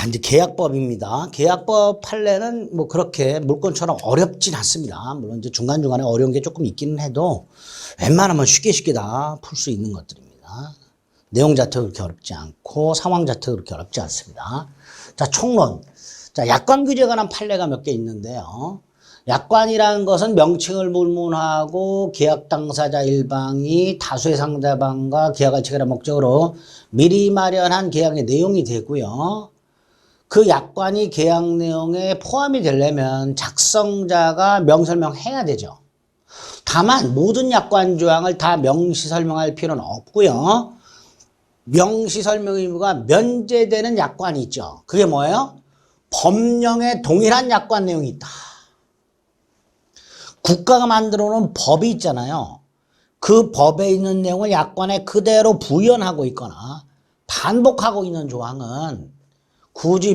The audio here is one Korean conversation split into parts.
이제 계약법입니다. 계약법 판례는 뭐 그렇게 물권처럼 어렵진 않습니다. 물론 이제 중간중간에 어려운 게 조금 있기는 해도 웬만하면 쉽게 다 풀 수 있는 것들입니다. 내용 자체가 그렇게 어렵지 않고 상황 자체가 그렇게 어렵지 않습니다. 자, 총론. 자, 약관 규제에 관한 판례가 몇 개 있는데요. 약관이라는 것은 명칭을 불문하고 계약 당사자 일방이 다수의 상대방과 계약을 체결할 목적으로 미리 마련한 계약의 내용이 되고요. 그 약관이 계약 내용에 포함이 되려면 작성자가 명설명해야 되죠. 다만 모든 약관 조항을 다 명시 설명할 필요는 없고요. 명시 설명 의무가 면제되는 약관이 있죠. 그게 뭐예요? 법령에 동일한 약관 내용이 있다. 국가가 만들어 놓은 법이 있잖아요. 그 법에 있는 내용을 약관에 그대로 부연하고 있거나 반복하고 있는 조항은 굳이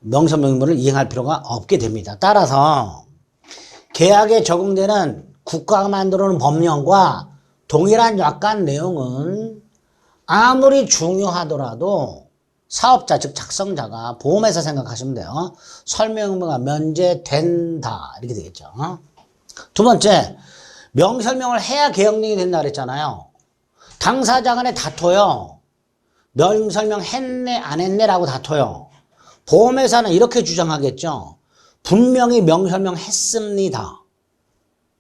명설명의무를 이행할 필요가 없게 됩니다. 따라서 계약에 적용되는 국가가 만들어 놓은 법령과 동일한 약관 내용은 아무리 중요하더라도 사업자 즉 작성자가 보험회사 생각하시면 돼요. 설명 의무가 면제된다 이렇게 되겠죠. 두 번째, 명설명을 해야 계약 내용이 된다 그랬잖아요. 당사자 간에 다퉈요. 명설명 했네 안 했네 라고 다퉈요. 보험회사는 이렇게 주장하겠죠. 분명히 명설명 했습니다.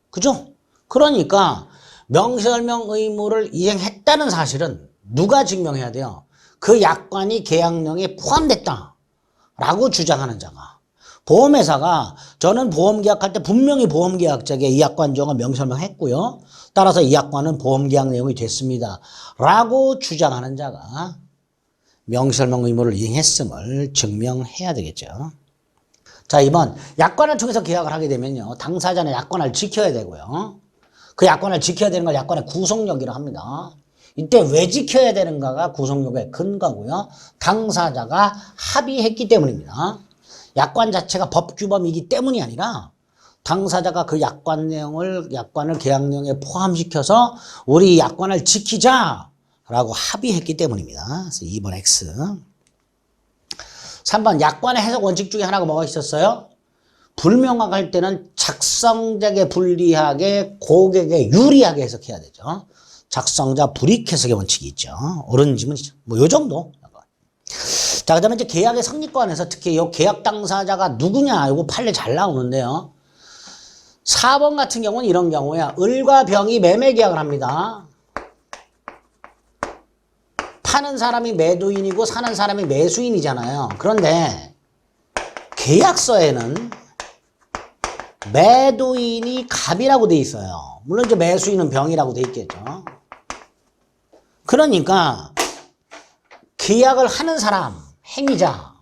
그죠? 그러니까 명설명 의무를 이행했다는 사실은 누가 증명해야 돼요? 그 약관이 계약령에 포함됐다 라고 주장하는 자가. 보험회사가 저는 보험계약할 때 분명히 보험계약자에게 이 약관 조항을 명설명했고요. 따라서 이 약관은 보험계약 내용이 됐습니다 라고 주장하는 자가 명설명 의무를 이행했음을 증명해야 되겠죠. 자, 2번 약관을 통해서 계약을 하게 되면요. 당사자는 약관을 지켜야 되고요. 그 약관을 지켜야 되는 걸 약관의 구속력이라고 합니다. 이때 왜 지켜야 되는가가 구속력의 근거고요. 당사자가 합의했기 때문입니다. 약관 자체가 법규범이기 때문이 아니라 당사자가 그 약관을 계약 내용에 포함시켜서 우리 약관을 지키자라고 합의했기 때문입니다. 그래서 2번 X. 3번 약관의 해석 원칙 중에 하나가 뭐가 있었어요? 불명확할 때는 작성자에게 불리하게 고객에 유리하게 해석해야 되죠. 작성자 불이익 해석의 원칙이 있죠. 옳은 지문이죠. 뭐 요 정도. 자, 그다음에 이제 계약의 성립권에서 특히 이 계약 당사자가 누구냐 이거 판례 잘 나오는데요. 4번 같은 경우는 이런 경우야. 을과 병이 매매 계약을 합니다. 파는 사람이 매도인이고 사는 사람이 매수인이잖아요. 그런데 계약서에는 매도인이 갑이라고 돼 있어요. 물론 이제 매수인은 병이라고 돼 있겠죠. 그러니까 계약을 하는 사람, 행위자,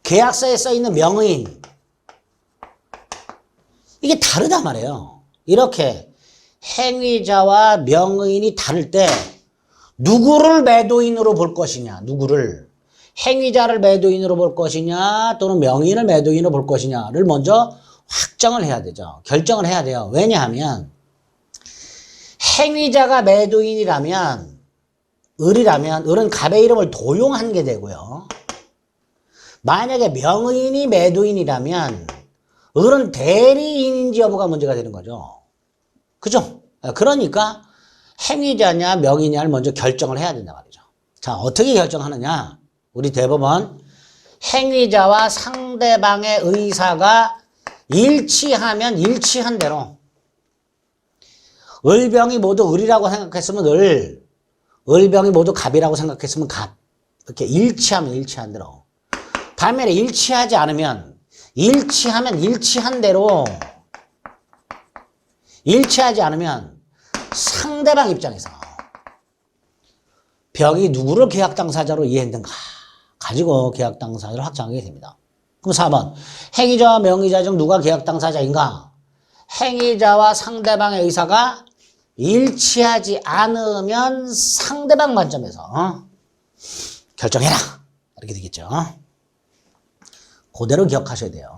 계약서에 써 있는 명의인, 이게 다르단 말이에요. 이렇게 행위자와 명의인이 다를 때 누구를 매도인으로 볼 것이냐, 누구를 행위자를 매도인으로 볼 것이냐 또는 명의인을 매도인으로 볼 것이냐를 먼저 확정을 해야 되죠. 결정을 해야 돼요. 왜냐하면 행위자가 매도인이라면 을은 갑의 이름을 도용한 게 되고요. 만약에 명의인이 매도인이라면 을은 대리인인지 여부가 문제가 되는 거죠. 그죠? 그러니까 행위자냐 명의냐를 먼저 결정을 해야 된단 말이죠. 자, 어떻게 결정하느냐? 우리 대법원 행위자와 상대방의 의사가 일치하면 일치한 대로 을병이 모두 을이라고 생각했으면 을병이 모두 갑이라고 생각했으면 갑. 이렇게 일치하면 일치한 대로. 반면에 일치하면 일치한 대로 일치하지 않으면 상대방 입장에서 병이 누구를 계약 당사자로 이해했는가 가지고 계약 당사자를 확정하게 됩니다. 그럼 4번 행위자와 명의자 중 누가 계약 당사자인가? 행위자와 상대방의 의사가 일치하지 않으면 상대방 관점에서 결정해라 이렇게 되겠죠. 그대로 기억하셔야 돼요.